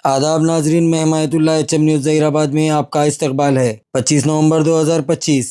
आदाब नाजरीन, मैं हिमायतुल्लाह एचएम न्यूज़ ज़हीराबाद में आपका इस्तकबाल है। 25 नवंबर 2025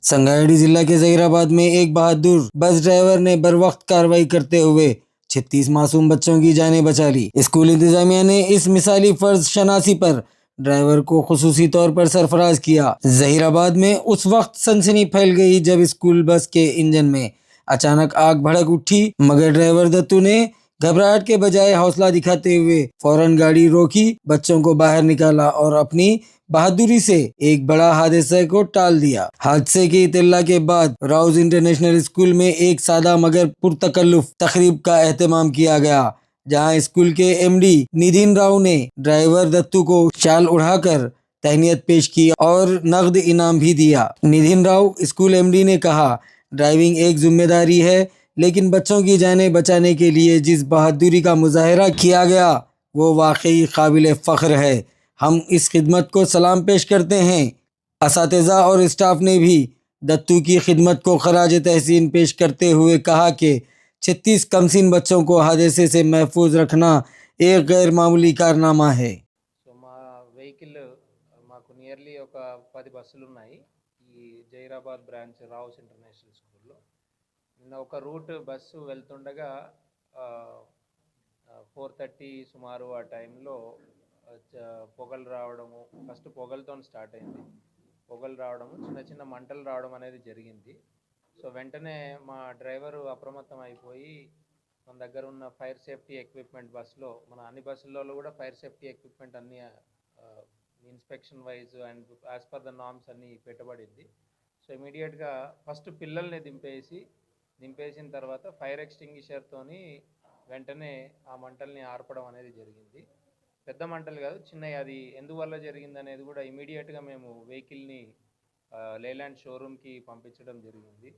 संगारेड्डी जिला के ज़हीराबाद में एक बहादुर बस ड्राइवर ने बर वक्त कार्रवाई करते हुए 36 मासूम बच्चों की जानें बचा ली। स्कूल इंतजामिया ने इस मिसाली फर्ज शनासी पर ड्राइवर को खुसूसी तौर पर सरफराज किया। ज़हीराबाद में उस वक्त सनसनी फैल गई जब स्कूल बस के इंजन में अचानक आग भड़क उठी, मगर ड्राइवर दत्तू ने घबराहट के बजाय हौसला दिखाते हुए फौरन गाड़ी रोकी, बच्चों को बाहर निकाला और अपनी बहादुरी से एक बड़ा हादसे को टाल दिया। हादसे की इत्तला के बाद राउज इंटरनेशनल स्कूल में एक सादा मगर पुरतकल्लुफ तकरीब का एहतमाम किया गया, जहां स्कूल के एमडी निधिन राव ने ड्राइवर दत्तू को शाल उड़ाकर तहनीत पेश की और नगद इनाम भी दिया। निधिन राव स्कूल एमडी ने कहा, ड्राइविंग एक जिम्मेदारी है, लेकिन बच्चों की जानें बचाने के लिए जिस बहादुरी का मुजाहरा किया गया वो वाकई काबिल फ़ख्र है। हम इस खिदमत को सलाम पेश करते हैं। असातिज़ा और स्टाफ ने भी दत्तू की खिदमत को खराज तहसीन पेश करते हुए कहा कि 36 कमसिन बच्चों को हादसे से महफूज रखना एक गैर मामूली कारनामा है। సో మా వెహికల్ మాకు నియర్లీ ఒక 10 బస్సులు ఉన్నాయి ఈ జైరాబాద్ బ్రాంచ్ రావుస్ ఇంటర్నేషనల్ స్కూల్లో. నిన్న ఒక రూట్ బస్సు వెళ్తుండగా 4:30 సుమారు ఆ టైంలో పొగలు రావడము, ఫస్ట్ పొగలతో స్టార్ట్ అయింది. పొగలు రావడము, చిన్న చిన్న మంటలు రావడం అనేది జరిగింది. సో వెంటనే మా డ్రైవరు అప్రమత్తం అయిపోయి మన దగ్గర ఉన్న ఫైర్ సేఫ్టీ ఎక్విప్మెంట్ బస్సులో, మన అన్ని బస్సులలో కూడా ఫైర్ సేఫ్టీ ఎక్విప్మెంట్ అన్ని inspection wise and as per the norms అన్నీ పెట్టబడింది. సో ఇమీడియట్గా ఫస్ట్ పిల్లల్ని దింపేసిన తర్వాత ఫైర్ ఎక్స్టింగ్విషర్తోని వెంటనే ఆ మంటల్ని ఆర్పడం అనేది జరిగింది. పెద్ద మంటలు కాదు, చిన్నవి. అది ఎందువల్ల జరిగింది అనేది కూడా ఇమీడియట్గా మేము వెహికల్ని లేలాండ్ షోరూమ్కి పంపించడం జరిగింది.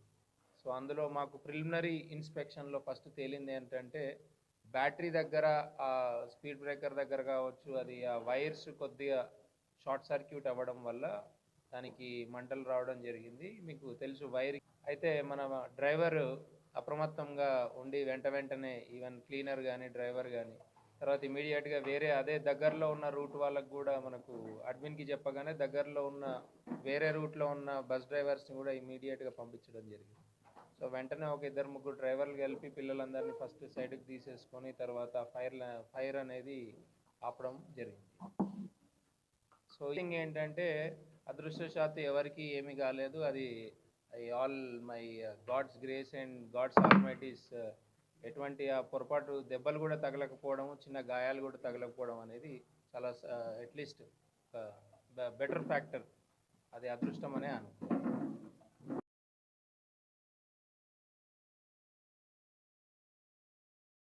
సో అందులో మాకు ప్రిలిమినరీ ఇన్స్పెక్షన్లో ఫస్ట్ తేలింది ఏంటంటే, బ్యాటరీ దగ్గర స్పీడ్ బ్రేకర్ దగ్గర కావచ్చు, అది ఆ వైర్స్ కొద్దిగా షార్ట్ సర్క్యూట్ అవ్వడం వల్ల దానికి మంటలు రావడం జరిగింది. మీకు తెలుసు వైర్. అయితే మన డ్రైవర్ అప్రమత్తంగా ఉండి వెంటనే ఈవెన్ క్లీనర్ కానీ డ్రైవర్ కానీ తర్వాత ఇమీడియట్గా వేరే అదే దగ్గరలో ఉన్న రూట్ వాళ్ళకు కూడా మనకు అడ్మిన్కి చెప్పగానే దగ్గరలో ఉన్న వేరే రూట్లో ఉన్న బస్ డ్రైవర్స్ని కూడా ఇమీడియట్గా పంపించడం జరిగింది. సో వెంటనే ఒక 2-3 డ్రైవర్లు కలిపి పిల్లలందరినీ ఫస్ట్ సైడ్కి తీసేసుకొని తర్వాత ఫైర్ అనేది ఆపడం జరిగింది. సో ఏంటంటే అదృష్టవశాత్తు ఎవరికి ఏమీ కాలేదు. అది all my God's grace and God's almighty's. ఎటువంటి ఆ పొరపాటు దెబ్బలు కూడా తగలకపోవడం, చిన్న గాయాలు కూడా తగలకపోవడం అనేది చాలా అట్లీస్ట్ బెటర్ ఫ్యాక్టర్. అది అదృష్టం అనే అనుకుంటున్నాను.